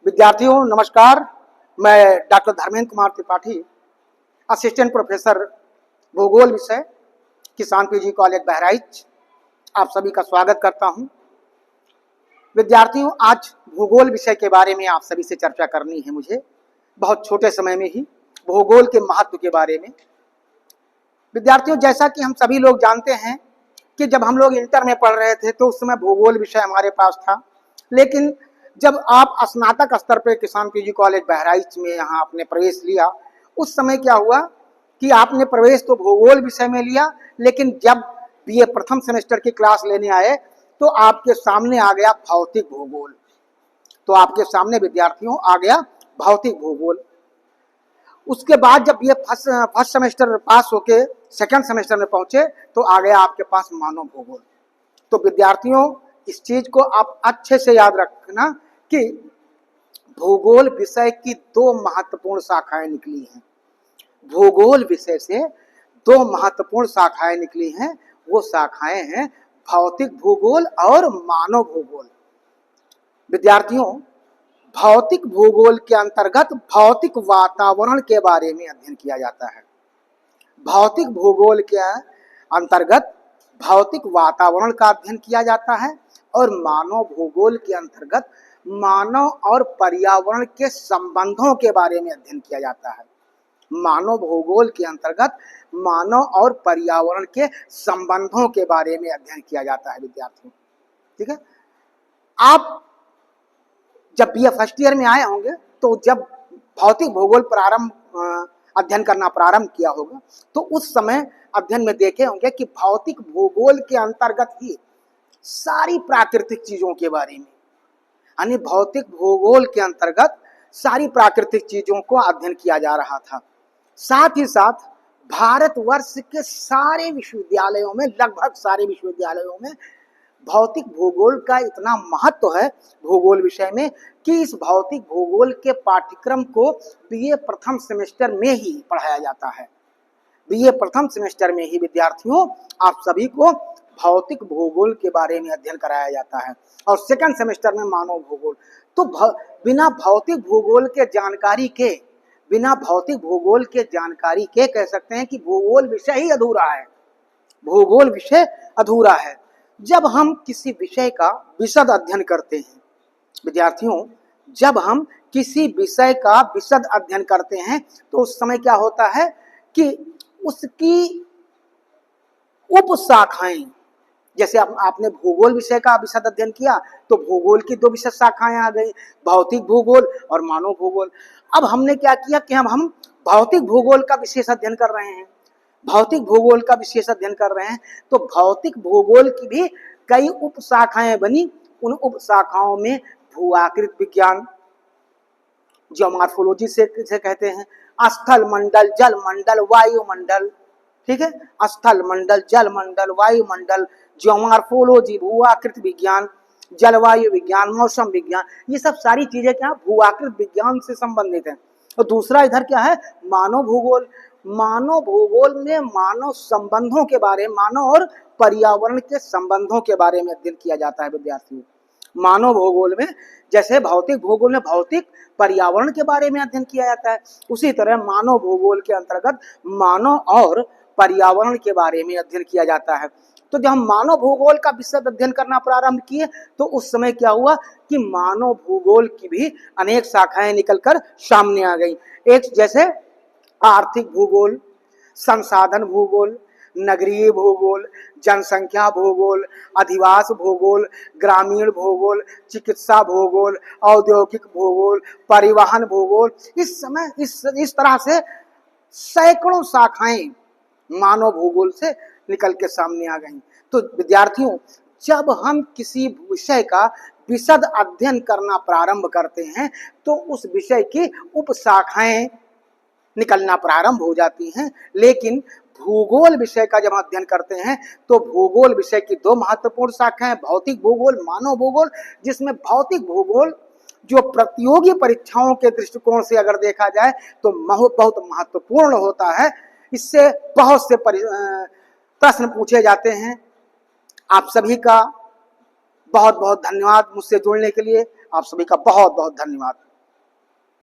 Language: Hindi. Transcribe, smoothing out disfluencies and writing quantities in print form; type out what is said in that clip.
विद्यार्थियों नमस्कार। मैं doctor Dharmendra Kumar Tripathi, assistant professor भूगोल विषय, किसान पीजी कॉलेज बहराइच, आप सभी का स्वागत करता हूं। विद्यार्थियों, आज भूगोल विषय के बारे में आप सभी से चर्चा करनी है मुझे, बहुत छोटे समय में ही भूगोल के महत्व के बारे में। विद्यार्थियों, जैसा कि हम सभी लोग जानते हैं कि जब हम लोग इंटर में पढ़ रहे थे तो उस समय भूगोल विषय हमारे पास था, लेकिन जब आप स्नातक स्तर पे किसान पीजी कॉलेज बहराइच में यहाँ आपने प्रवेश लिया, उस समय क्या हुआ कि आपने प्रवेश तो भूगोल विषय में लिया, लेकिन जब बीए प्रथम सेमेस्टर की क्लास लेने आए तो आपके सामने आ गया भौतिक भूगोल। तो आपके सामने विद्यार्थियों आ गया भौतिक भूगोल। उसके बाद जब ये फर्स्ट सेमेस्टर पास होके सेकंड सेमेस्टर में पहुंचे तो आ गया आपके पास मानव भूगोल। तो विद्यार्थियों, इस चीज को आप अच्छे से याद रखना कि भूगोल विषय की दो महत्वपूर्ण शाखाएं निकली हैं। भूगोल विषय से दो महत्वपूर्ण शाखाएं निकली हैं, वो शाखाएं हैं भौतिक भूगोल और मानव भूगोल। विद्यार्थियों, भौतिक भूगोल के अंतर्गत भौतिक वातावरण के बारे में अध्ययन किया जाता है। भौतिक भूगोल के अंतर्गत भौतिक वातावरण का अध्ययन किया जाता है और मानव भूगोल के अंतर्गत मानव और पर्यावरण के संबंधों के बारे में अध्ययन किया जाता है। मानव भूगोल के अंतर्गत मानव और पर्यावरण के संबंधों के बारे में अध्ययन किया जाता है विद्यार्थियों। ठीक है, आप जब बीए फर्स्ट ईयर में आए होंगे तो जब भौतिक भूगोल अध्ययन करना प्रारंभ किया होगा तो उस समय अध्ययन में देखे होंगे कि भौतिक भूगोल के अंतर्गत ही सारी प्राकृतिक चीजों के बारे में, यानी भौतिक भूगोल के अंतर्गत सारी प्राकृतिक चीजों को अध्ययन किया जा रहा था। साथ ही साथ भारतवर्ष के सारे विश्वविद्यालयों में, लगभग सारे विश्वविद्यालयों में भौतिक भूगोल का इतना महत्व है भूगोल विषय में कि इस भौतिक भूगोल के पाठ्यक्रम को बीए प्रथम सेमेस्टर में ही पढ़ाया जाता है। बीए प्रथम सेमेस्टर में ही विद्यार्थियों आप सभी को भौतिक भूगोल के बारे में अध्ययन कराया जाता है और सेकंड सेमेस्टर में मानव भूगोल। तो बिना भौतिक भूगोल के जानकारी के कह सकते हैं कि भूगोल विषय ही अधूरा है। भूगोल विषय अधूरा है। जब हम किसी विषय का विशद अध्ययन करते हैं विद्यार्थियों, जब हम किसी विषय का विशद अध्ययन करते हैं तो उस समय क्या होता है कि उसकी उपशाखाएं, जैसे आपने भूगोल विषय का विशद अध्ययन किया तो भूगोल की दो विशेष शाखाएं आ गई, भौतिक भूगोल और मानव भूगोल। अब हमने क्या किया कि हम भौतिक भूगोल का विशेष अध्ययन कर रहे हैं। भौतिक भूगोल का विशेष अध्ययन कर रहे हैं तो भौतिक भूगोल की भी कई उपशाखाएं बनी। उन उपशाखाओं में भूआकृत विज्ञान, जियोमॉर्फोलॉजी से कहते हैं, स्थल मंडल, जल मंडल, वायुमंडल, ठीक है, स्थल मंडल, जल मंडल, वायुमंडल, जियोमॉर्फोलॉजी, भूआकृत विज्ञान, जलवायु विज्ञान, मौसम विज्ञान, ये सब सारी चीजें क्या भूआकृत विज्ञान से संबंधित हैं। और दूसरा इधर क्या है, मानव भूगोल। मानव भूगोल में मानव संबंधों के बारे में, मानव और पर्यावरण के संबंधों के बारे में अध्ययन किया जाता है विद्यार्थियों। मानव भूगोल में, जैसे भौतिक भूगोल में भौतिक पर्यावरण के बारे में अध्ययन किया जाता है, उसी तरह मानव भूगोल के अंतर्गत मानव और पर्यावरण के बारे में अध्ययन किया जाता है। तो जब हम मानव भूगोल का विशद अध्ययन करना प्रारंभ किए तो उस समय क्या हुआ कि मानव भूगोल की भी अनेक शाखाएं निकलकर सामने आ गई। एक जैसे आर्थिक भूगोल, संसाधन भूगोल, नगरीय भूगोल, जनसंख्या भूगोल, अधिवास भूगोल, ग्रामीण भूगोल, चिकित्सा भूगोल, औद्योगिक भूगोल, परिवहन भूगोल। इस समय इस तरह से सैकड़ों शाखाएं मानव भूगोल से निकल के सामने आ गई। तो विद्यार्थियों, जब हम किसी विषय का विशद अध्ययन करना प्रारंभ करते हैं तो उस विषय की उपशाखाएं निकलना प्रारंभ हो जाती हैं। लेकिन भूगोल विषय का जब अध्ययन करते हैं तो भूगोल विषय की दो महत्वपूर्ण शाखाएं, भौतिक भूगोल, मानव भूगोल, जिसमें भौतिक भूगोल जो प्रतियोगी परीक्षाओं के दृष्टिकोण से अगर देखा जाए तो बहुत महत्वपूर्ण होता है। इससे बहुत से प्रश्न पूछे जाते हैं। आप सभी का बहुत बहुत धन्यवाद मुझसे जुड़ने के लिए। आप सभी का बहुत बहुत धन्यवाद।